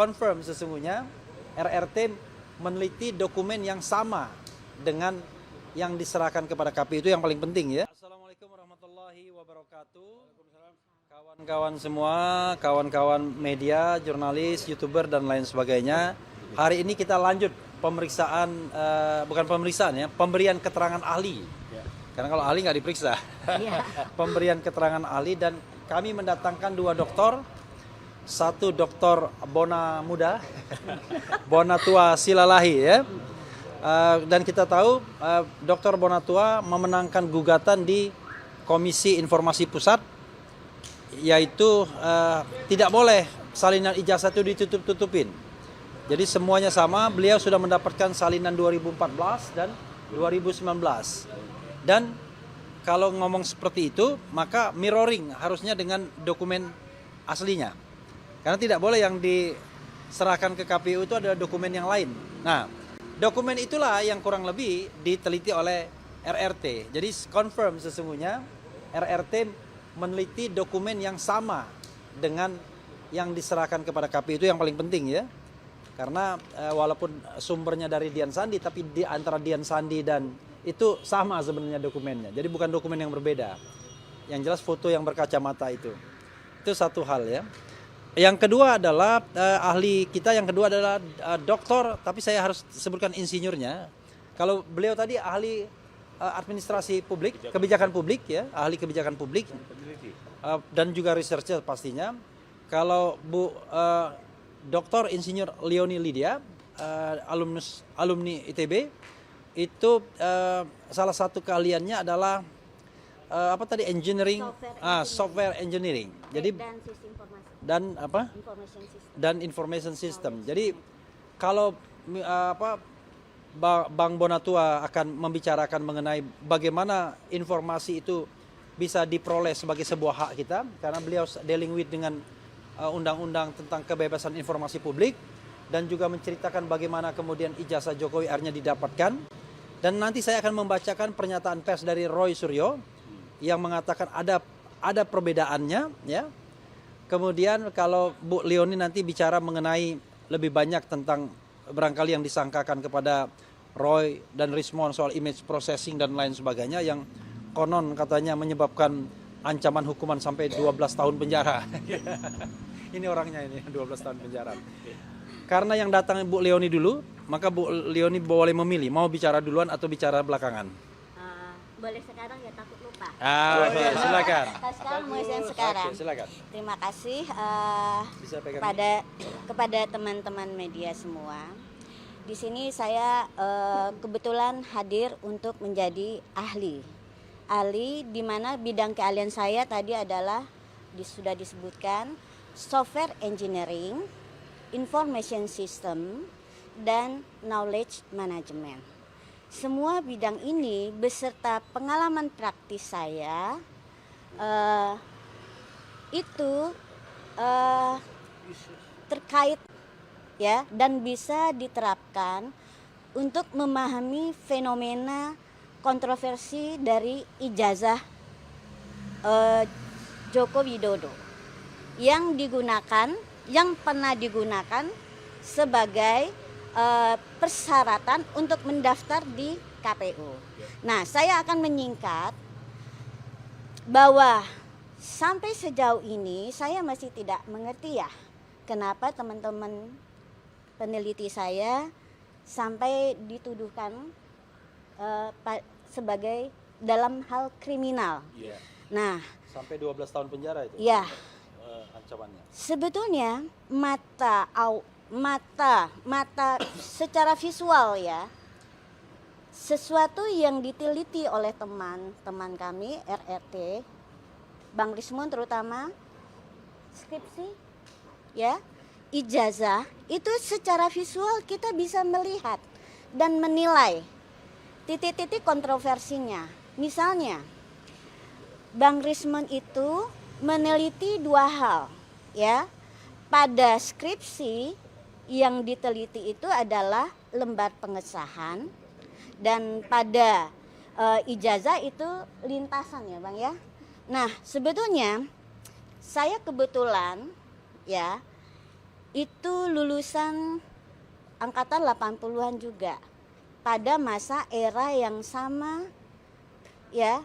confirm sesungguhnya RRT meneliti dokumen yang sama dengan yang diserahkan kepada KPU, itu yang paling penting ya. Assalamualaikum warahmatullahi wabarakatuh. Kawan-kawan semua, kawan-kawan media, jurnalis, YouTuber dan lain sebagainya. Hari ini kita lanjut pemeriksaan, bukan pemeriksaan ya, pemberian keterangan ahli. Karena kalau ahli nggak diperiksa. Pemberian keterangan ahli, dan kami mendatangkan dua dokter. Satu dokter Bona Muda, Bona Tua Silalahi ya. Dan kita tahu Dr. Bona Tua memenangkan gugatan di Komisi Informasi Pusat, yaitu tidak boleh salinan ijazah itu ditutup-tutupin. Jadi semuanya sama, beliau sudah mendapatkan salinan 2014 dan 2019. Dan kalau ngomong seperti itu, maka mirroring harusnya dengan dokumen aslinya. Karena tidak boleh yang diserahkan ke KPU itu adalah dokumen yang lain. Nah, dokumen itulah yang kurang lebih diteliti oleh RRT. Jadi confirm sesungguhnya RRT meneliti dokumen yang sama dengan yang diserahkan kepada KPU, itu yang paling penting ya. Karena walaupun sumbernya dari Dian Sandi, tapi di antara Dian Sandi dan itu sama sebenarnya dokumennya. Jadi bukan dokumen yang berbeda. Yang jelas foto yang berkacamata itu. Itu satu hal ya. Yang kedua adalah ahli kita, yang kedua adalah doktor, tapi saya harus sebutkan insinyurnya. Kalau beliau tadi ahli administrasi publik, kebijakan publik ya, ahli kebijakan publik, dan juga researcher pastinya. Kalau Bu Dr. Insinyur Leoni Lydia, alumni ITB, itu salah satu keahliannya adalah engineering, software engineering. Jadi dan apa? Dan information system. Jadi kalau Bang Bona Tua akan membicarakan mengenai bagaimana informasi itu bisa diperoleh sebagai sebuah hak kita, karena beliau dealing with dengan undang-undang tentang kebebasan informasi publik, dan juga menceritakan bagaimana kemudian ijazah Jokowi akhirnya didapatkan. Dan nanti saya akan membacakan pernyataan pers dari Roy Suryo yang mengatakan ada perbedaannya ya. Kemudian kalau Bu Leoni nanti bicara mengenai lebih banyak tentang barangkali yang disangkakan kepada Roy dan Rismon soal image processing dan lain sebagainya, yang konon katanya menyebabkan ancaman hukuman sampai 12 tahun penjara. Ini orangnya ini 12 tahun penjara. Karena yang datang Bu Leoni dulu, maka Bu Leoni boleh memilih mau bicara duluan atau bicara belakangan. Boleh sekarang ya, takut lupa. Oke, silakan. Sekarang mau yang sekarang. Oke, silakan. Terima kasih kepada teman-teman media semua. Di sini saya kebetulan hadir untuk menjadi ahli di mana bidang keahlian saya tadi adalah sudah disebutkan software engineering, information system, dan knowledge management. Semua bidang ini beserta pengalaman praktis saya itu terkait ya, dan bisa diterapkan untuk memahami fenomena kontroversi dari ijazah Joko Widodo yang pernah digunakan sebagai persyaratan untuk mendaftar di KPU. Nah, saya akan menyingkat bahwa sampai sejauh ini saya masih tidak mengerti ya, kenapa teman-teman peneliti saya sampai dituduhkan sebagai dalam hal kriminal. Nah, sampai 12 tahun penjara itu. Ya. Ancamannya. Sebetulnya mata secara visual ya, sesuatu yang diteliti oleh teman-teman kami RRT, Bang Rismon terutama, skripsi ya, ijazah itu secara visual kita bisa melihat dan menilai titik-titik kontroversinya. Misalnya Bang Rismon itu meneliti dua hal ya. Pada skripsi yang diteliti itu adalah lembar pengesahan, dan pada ijazah itu lintasan ya Bang ya. Nah, sebetulnya saya kebetulan ya itu lulusan angkatan 80-an juga. Pada masa era yang sama ya,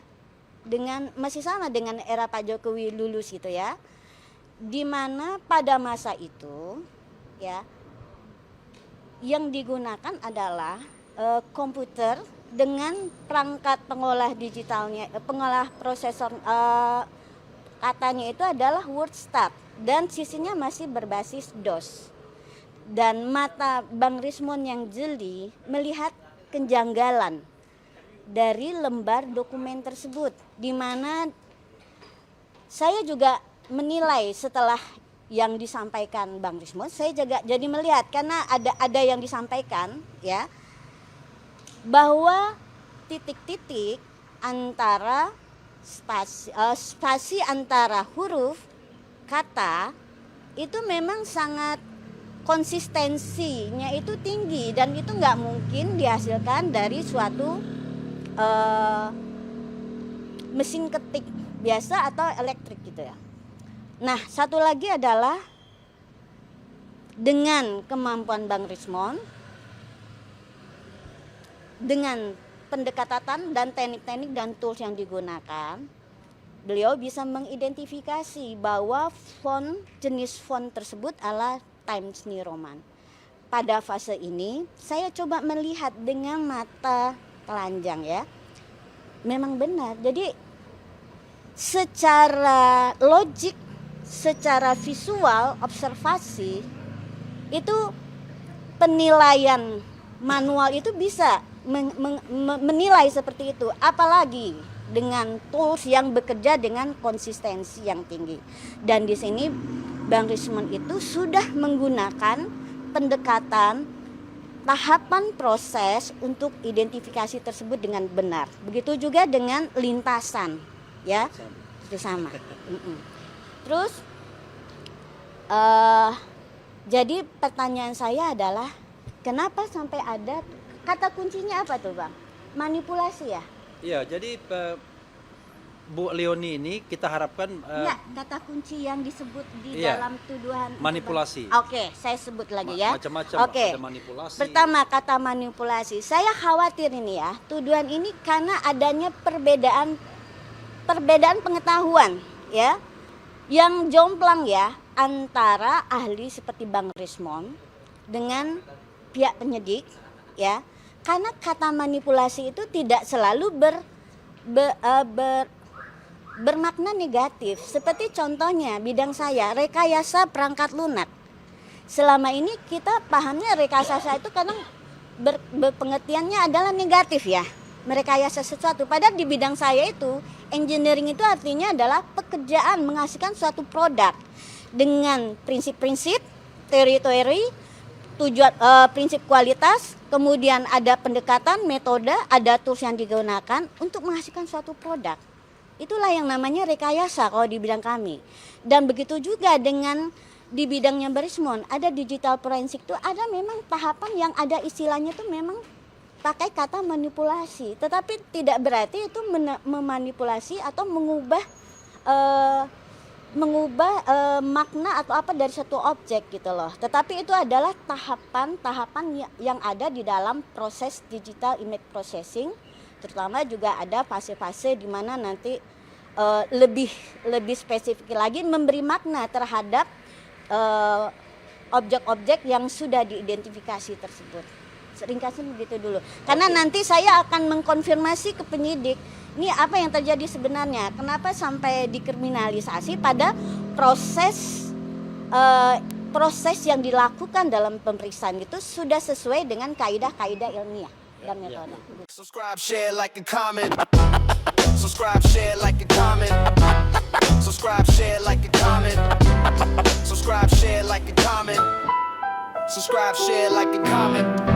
masih sama dengan era Pak Jokowi lulus itu ya. Di mana pada masa itu ya yang digunakan adalah komputer dengan perangkat pengolah digitalnya, pengolah prosesor, katanya itu adalah WordStat dan sistemnya masih berbasis DOS. Dan mata Bang Rismon yang jeli melihat kejanggalan dari lembar dokumen tersebut, di mana saya juga menilai setelah yang disampaikan Bang Rismon, saya juga jadi melihat karena ada yang disampaikan ya, bahwa titik-titik antara spasi antara huruf kata itu memang sangat konsistensinya itu tinggi dan itu nggak mungkin dihasilkan dari suatu mesin ketik biasa atau elektrik gitu ya. Nah, satu lagi adalah dengan kemampuan Bang Rismon, dengan pendekatan dan teknik-teknik dan tools yang digunakan, beliau bisa mengidentifikasi bahwa jenis font tersebut adalah Times New Roman. Pada fase ini, saya coba melihat dengan mata telanjang ya. Memang benar. Jadi secara logik, secara visual, observasi, itu penilaian manual itu bisa menilai seperti itu. Apalagi dengan tools yang bekerja dengan konsistensi yang tinggi. Dan di sini Bang Rismon itu sudah menggunakan pendekatan tahapan proses untuk identifikasi tersebut dengan benar. Begitu juga dengan lintasan, ya, itu sama. Terus, jadi pertanyaan saya adalah kenapa sampai ada kata kuncinya apa tuh Bang? Manipulasi ya? Iya, jadi Bu Leonie ini kita harapkan enggak, kata kunci yang disebut di iya, dalam tuduhan manipulasi. Oke, saya sebut lagi ya. Macam-macam Oke. ada manipulasi. Pertama, kata manipulasi. Saya khawatir ini ya, tuduhan ini karena adanya perbedaan pengetahuan ya, yang jomplang ya antara ahli seperti Bang Rismon dengan pihak penyidik ya. Karena kata manipulasi itu tidak selalu bermakna negatif. Seperti contohnya bidang saya, rekayasa perangkat lunak. Selama ini kita pahamnya rekayasa itu kadang berpengertiannya adalah negatif ya, merekayasa sesuatu. Padahal di bidang saya itu, engineering itu artinya adalah pekerjaan menghasilkan suatu produk dengan prinsip-prinsip, teori-teori, tujuan, prinsip kualitas, kemudian ada pendekatan, metode, ada tools yang digunakan untuk menghasilkan suatu produk. Itulah yang namanya rekayasa kalau di bidang kami. Dan begitu juga dengan di bidangnya Rismon, ada digital forensik itu ada memang tahapan yang ada istilahnya itu memang pakai kata manipulasi. Tetapi tidak berarti itu memanipulasi atau mengubah makna atau apa dari satu objek gitu loh. Tetapi itu adalah tahapan-tahapan yang ada di dalam proses digital image processing. Terutama juga ada fase-fase di mana nanti lebih spesifik lagi memberi makna terhadap objek-objek yang sudah diidentifikasi tersebut. Ringkasnya begitu dulu. Karena nanti saya akan mengkonfirmasi ke penyidik, ini apa yang terjadi sebenarnya, kenapa sampai dikriminalisasi pada proses yang dilakukan dalam pemeriksaan itu sudah sesuai dengan kaidah-kaidah ilmiah dan metode. Subscribe, share, like, and comment. Subscribe, share, like, and comment. Subscribe, share, like, and comment. Subscribe, share, like, and comment. Subscribe, share, like, and comment.